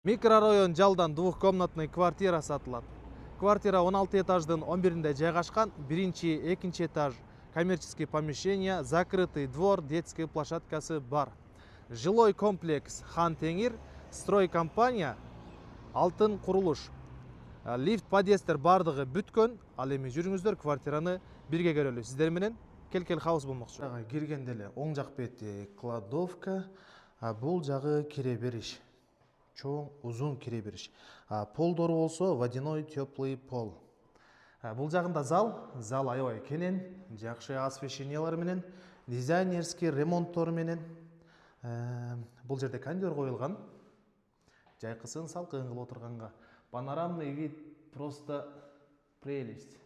Микрорайон жалдан двухкомнатный квартира сатылат. Квартира 16 этаждын 11-inde жайгашкан, биринчи, экинчи этаж, коммерческий помещение, закрытый двор, детский площадкасы бар. Жилой комплекс Хан Теңир, стройкомпания, алтын курулуш. Лифт, подъездер бардыгы бүткөн. Ал эми жүрүңүздөр, квартираны бирге көрөлү. Сиздер менен Келкел хаус болмокчу. Киргенде эле оң жак бети кладовка, бул жагы кире бериш. Чоң, узун кире бериш. Полдору болсо водяной теплый пол. Бул жагында зал аябай кенен, жакшы освещениялар менен, дизайнерский ремонттор менен. Бул жерде кондер коюлган. Жайкысын салкын кылып отурганга. Панорамный вид просто прелесть.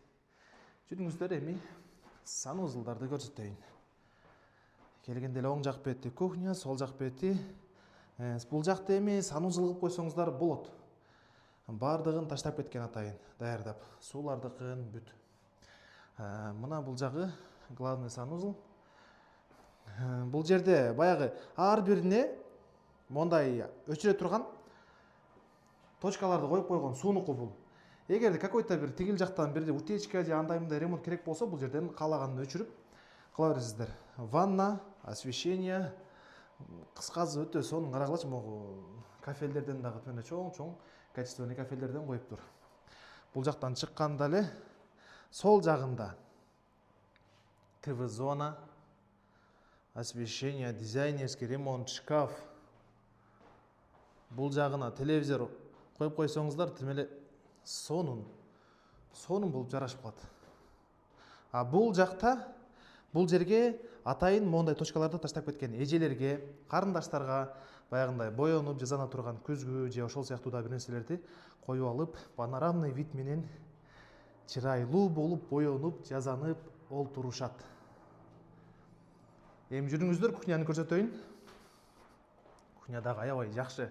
Жүрүңүздөр, эми санузулдарды көрсөтөйүн. Келгенде эле оң жак бети кухня, сол жак бети. Бул жакта эми санузул кылып койсоңуздар болот. Бардыгын таштап кеткен атайын, даярдап. Суулардыкын бүт. Мына бул жагы главный санузул. Бул жерде баягы ар бирине мондай өчүрө турган точкаларды коюп койгон, суунуку бул. Эгерде какой-то бир тигил жактан бир утечка же андай мындай ремонт керек болсо, бул жерден каалаганын өчүрүп кыла бересиздер. Ванна, освещение, кыскасы өтө сонун. Карагылачы, могу кафелдерден дагы чоң качественный кафелдерден коюптур. Бул жактан чыкканда эле сол жагында ТВ зона, освещение, дизайнерский ремонт, шкаф. Бул жагына телевизор коюп койсоңуздар, тим эле сонун болуп жарашып калат. Бул жакта, бул жерге атайын мондай точкаларды таштап кеткен. Эжелерге, карындаштарга баягындай боенуп жазана турган күзгү же ошол сыяктуу да бир нерселерди коюп алып, панорамный вид менен чырайлуу болуп боенуп, жазанып олтурушат. Эми жүрүңүздөр, кухняны көрсөтөйүн. Кухнядагы аябай жакшы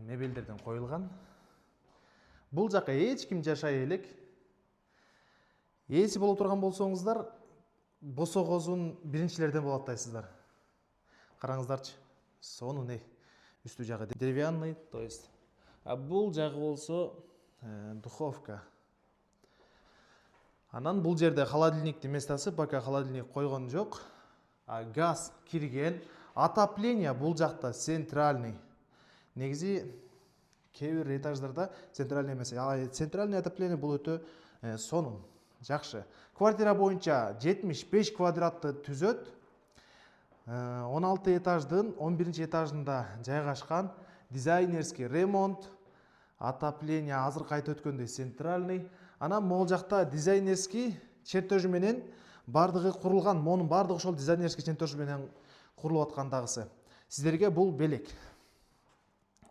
мебелдерден коюлган. Бул жака эч ким жашай элек. Эси боло турган болсоңуздар, босогозун биринчилерден болот атайсыздар. Караңыздарчы, сонун үстү жагы деревянный, то есть. Бул жагы болсо духовка. Анан бул жерде холодильниктин местасы, пока холодильник койгон жок. Газ кирген. Отопление бул жакта центральный. Негизи кээ бир этаждарда центральный эмес. Центральный отопление бул өтө сонун, жакшы. Квартира боюнча 75 квадратты түзөт. 16 этаждын 11 этажында жайгашкан. Дизайнерский ремонт, отопление азыр кайта өткөндөй центральный. Анан могул жакта дизайнерский чертеж менен бардыгы курулган. Монун бардыгы ошол дизайнерский чертеж менен курулуп аткан дагысы. Сиздерге бул белек.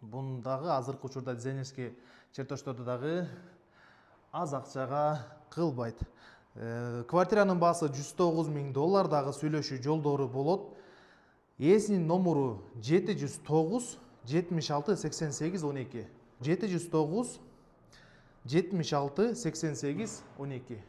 Бундагы азыркы учурда дизайнерский чертеждорду дагы аз акчага кылбайт. Квартиранын баасы $109 000, дагы сүйлөшүү жолдору болот. Эсинин номеру 709 76 88 12. 709 76 88 12.